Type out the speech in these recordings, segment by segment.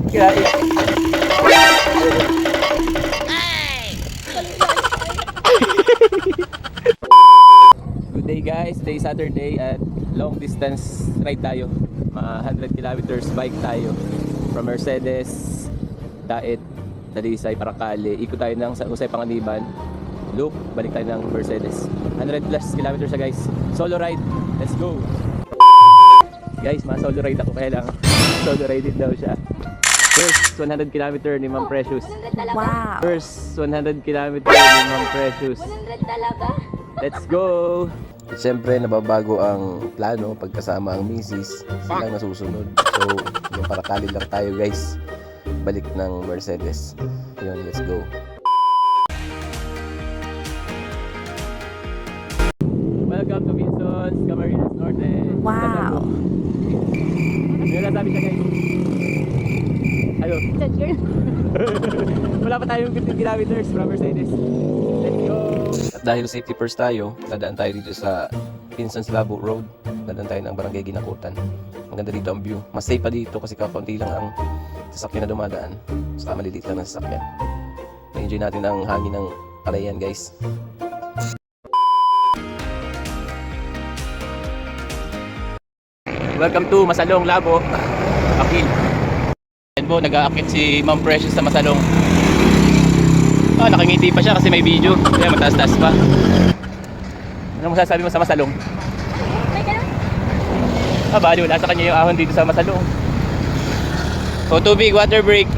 Kaya good day guys, today is Saturday at long distance ride tayo. Mga 100 kilometers bike tayo from Mercedes, Daet, Dalisay, Paracale. Ikot tayo ng San Jose, Panganiban, loop, balik tayo ng Mercedes. 100 plus kilometers siya guys. Solo ride, let's go! Guys, mga solo ride ako kaya lang solo ride din daw siya. First 100 kilometer ni Ma'am Precious. Wow. First 100 kilometer ni Ma'am Precious. 100 talaga? Let's go! Siyempre, nababago ang plano pagkasama ang misis. Silang nasusunod. So, yung Paracale lang tayo guys. Balik ng Mercedes. Yun, let's go. Welcome to Vinson's Camarines Norte. Wow. Ano nasabi siya guys? Ano? Wala pa tayong 15 kilometers from Mercedes. Let's go! At dahil safety first tayo, dadaan tayo dito sa Vinson's Labo Road. Dadaan tayo ng Barangay Ginakutan. Maganda dito ang view. Mas safe pa dito kasi kakunti lang ang sasakyan na dumadaan. Saka maliliit lang ang sasakyan. Na-enjoy natin ang hangin ng Alayan guys. Welcome to Masalong Labo, Akil. Yan po, nag-aakit si Ma'am Precious sa Masalong. Nakangiti pa siya kasi may video. Kaya mataas-taas pa. Anong masasabi mo sa Masalong? May ganun? Bali, wala sa kanya yung ahon dito sa Masalong. O, tubig, water break.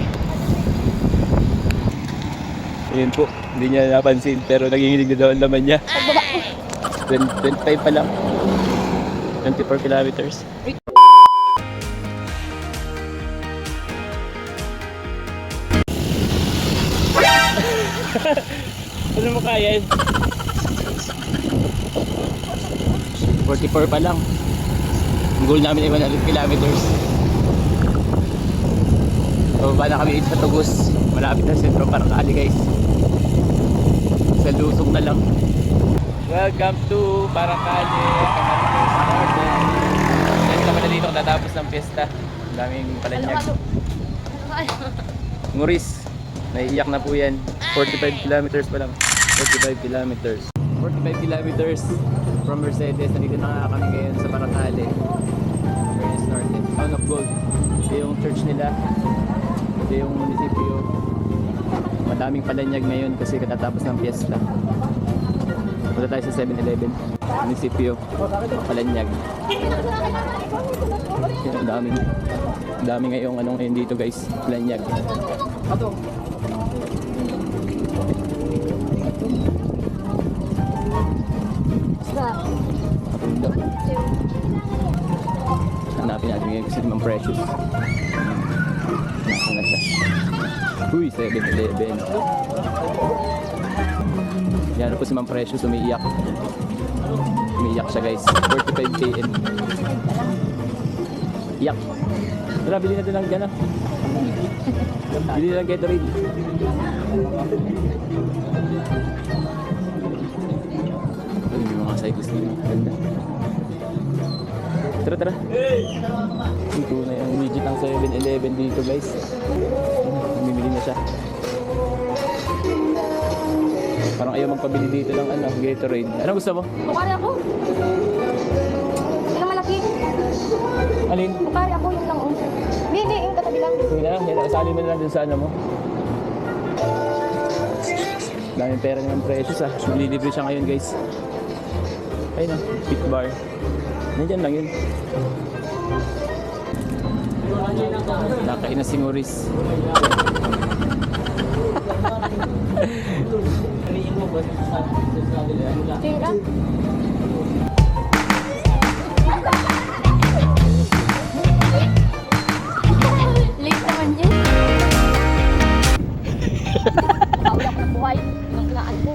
Ayun po, hindi niya napansin pero nanginginig na daw ang laman niya. 25 pa lang. 24 kilometers. Ano mo kaya yun? 44 pa lang. Ang goal namin ay 100 kilometers. So, na kami sa Tugos. Malapit na sentro Paracale guys. Sa lusong na lang. Welcome to Paracale, Camarines Norte. Dahil naman na dito kung tatapos ng piyesta. Ang daming palanyag. Nguris, naiiyak na po yan. 45 kilometers pa lang. 45 kilometers. 45 kilometers from Mercedes. Nandito na nga kami ngayon sa Paracale, Camarines Norte. Town of Gold. Ito yung church nila. Ito yung munisipyo. Madaming palanyag ngayon kasi katatapos ng piyesta. Punta tayo sa 7-Eleven. Munisipyo. Palanyag. Ang dami ngayong anong ngayon dito guys. Palanyag. Hanapin natin ngayon kasi Ma'am Precious. Nasaan na siya? Uy, 7-Eleven. Yan po si Ma'am Precious, umiiyak. Umiiyak siya guys. 45 km. Iyak. Tara, bili natin ng gana. Bili na ng Gatorade. Ay, may mga cyclist dito. Ganda. Tara, tara. Ito na yung widget ng 7-Eleven dito guys. Bumibili na siya. Parang ayaw magpabili dito ng Gatorade. Ano gusto mo? Bukari ako. Yung malaki. Alin? Bukari ako yung lang. Hindi, yung katabi lang. Sige na, yan. Kasali mo na lang dun sa mo. Daming pera naman Precious Nililibre siya ngayon guys. Ayun pit bar. Nandiyan lang yun. Nakain na si Maurice. Tingnan. Late naman yun. Bawal ako ng buhay. Nung kinaan ko.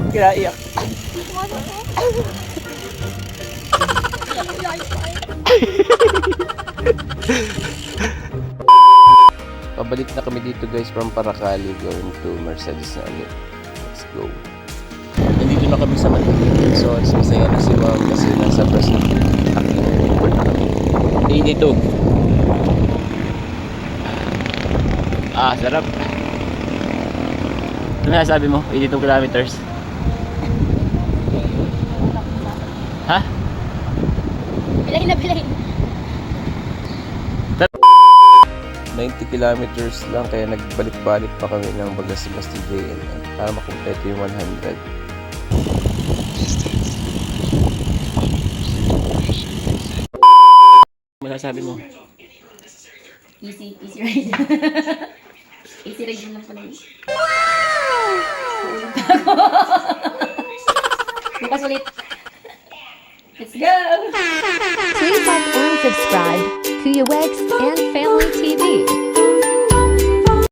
Kinaiyak. Pabalik na kami dito guys from Paracale going to Mercedes na ulit. Let's go. Nandito na kami sa Manila. So, masaya na si Ma'am kasi nasa first aking birthday. 82. Sarap. Ano nasabi mo? 82 kilometers. Ha? Bilahin na bilahin. 90 kilometers lang kaya nagbalik-balik pa kami ng Bagasmas to JNN para makumpleto yung 100. Masasabi mo? Easy ride. Easy ride mo lang pala yun. Bukas ulit. Let's go! Please like and subscribe Kuya Wex and Family TV.